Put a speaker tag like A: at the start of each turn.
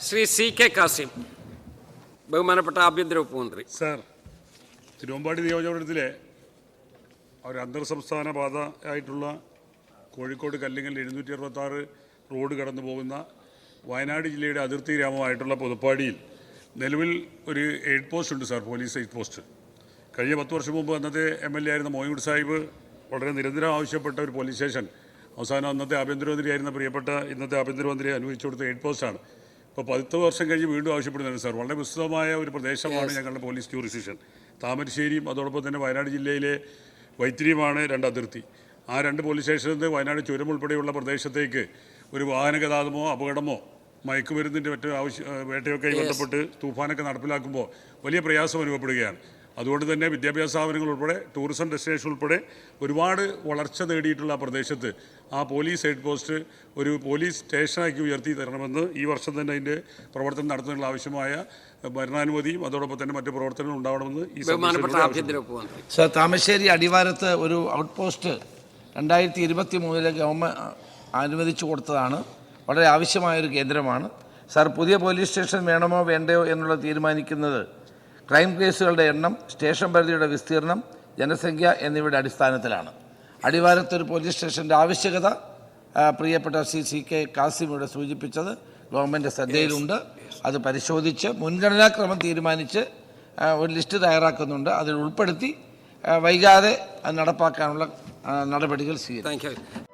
A: Shri CK Kasim, ബഹുമാനപ്പെട്ട ആഭ്യന്തര വകുപ്പ് മന്ത്രി.
B: സാർ, തിരുവമ്പാടി നിയോജകമണ്ഡലത്തിലെ ഒരു അന്തർ സംസ്ഥാന പാത ആയിട്ടുള്ള കോഴിക്കോട് കല്ലിങ്ങൽ 766 റോഡ് കടന്നു പോകുന്ന വയനാട് ജില്ലയുടെ അതിർത്തി ഗ്രാമമായിട്ടുള്ള പുതുപ്പാടിയിൽ നിലവിൽ ഒരു എയ്ഡ് പോസ്റ്റ് ഉണ്ട് സാർ, പോലീസ് എയ്ഡ് പോസ്റ്റ്. കഴിഞ്ഞ 10 വർഷം മുമ്പ് അന്നത്തെ MLA ആയിരുന്ന മോയിൻകുട്ടി സാഹിബ് വളരെ നിരന്തരം ആവശ്യപ്പെട്ട ഒരു പോലീസ് സ്റ്റേഷൻ അവസാനം അന്നത്തെ ആഭ്യന്തരമന്ത്രിയായിരുന്ന പ്രിയപ്പെട്ട ഇന്നത്തെ ആഭ്യന്തരമന്ത്രി അനുവദിച്ചു കൊടുത്ത എയ്ഡ് പോസ്റ്റാണ്. ഇപ്പോൾ 10 വർഷം കഴിഞ്ഞ് വീണ്ടും ആവശ്യപ്പെടുന്നുണ്ട് സാർ. വളരെ വിസ്തൃതമായ ഒരു പ്രദേശമാണ് ഞങ്ങളുടെ പോലീസ് ജൂറിസ്ഡിക്ഷൻ. താമരശ്ശേരിയും അതോടൊപ്പം തന്നെ വയനാട് ജില്ലയിലെ വൈത്തിരിയുമാണ് 2 അതിർത്തി. ആ 2 പോലീസ് സ്റ്റേഷനിൽ നിന്ന് വയനാട് ചുരം ഉൾപ്പെടെയുള്ള പ്രദേശത്തേക്ക് ഒരു വാഹന ഗതാഗതമോ അപകടമോ മയക്കുമരുന്നിൻ്റെ മറ്റു വേട്ടയൊക്കെ ബന്ധപ്പെട്ട് തൂഫാനൊക്കെ നടപ്പിലാക്കുമ്പോൾ വലിയ പ്രയാസം അനുഭവപ്പെടുകയാണ്. അതുകൊണ്ട് തന്നെ വിദ്യാഭ്യാസ സ്ഥാപനങ്ങൾ ഉൾപ്പെടെ ടൂറിസം ഡെസ്റ്റിനേഷൻ ഉൾപ്പെടെ ഒരുപാട് വളർച്ച നേടിയിട്ടുള്ള ആ പ്രദേശത്ത് ആ പോലീസ് ഹെഡ് പോസ്റ്റ് ഒരു പോലീസ് സ്റ്റേഷനാക്കി ഉയർത്തി തരണമെന്ന് ഈ വർഷം തന്നെ അതിൻ്റെ പ്രവർത്തനം നടത്തുന്നതിനുള്ള ആവശ്യമായ ഭരണാനുമതിയും അതോടൊപ്പം തന്നെ മറ്റു പ്രവർത്തനങ്ങൾ ഉണ്ടാവണമെന്ന് ഈ
C: സർ, താമരശ്ശേരി അടിവാരത്ത് ഒരു ഔട്ട് പോസ്റ്റ് 2023 ഗവൺമെൻറ് അനുവദിച്ചു കൊടുത്തതാണ്. വളരെ ആവശ്യമായൊരു കേന്ദ്രമാണ് സാർ. പുതിയ പോലീസ് സ്റ്റേഷൻ വേണമോ വേണ്ടയോ എന്നുള്ളത് തീരുമാനിക്കുന്നത് ക്രൈം കേസുകളുടെ എണ്ണം, സ്റ്റേഷൻ പരിധിയുടെ വിസ്തീർണം, ജനസംഖ്യ എന്നിവയുടെ അടിസ്ഥാനത്തിലാണ്. അടിവാരത്തൊരു പോലീസ് സ്റ്റേഷൻ്റെ ആവശ്യകത പ്രിയപ്പെട്ട CK കാസിം ഇവിടെ സൂചിപ്പിച്ചത് ഗവൺമെൻറ് ശ്രദ്ധയിലുണ്ട്. അത് പരിശോധിച്ച് മുൻഗണനാക്രമം തീരുമാനിച്ച് ഒരു ലിസ്റ്റ് തയ്യാറാക്കുന്നുണ്ട്. അതിൽ ഉൾപ്പെടുത്തി വൈകാതെ നടപ്പാക്കാനുള്ള നടപടികൾ സ്വീകരിക്കും.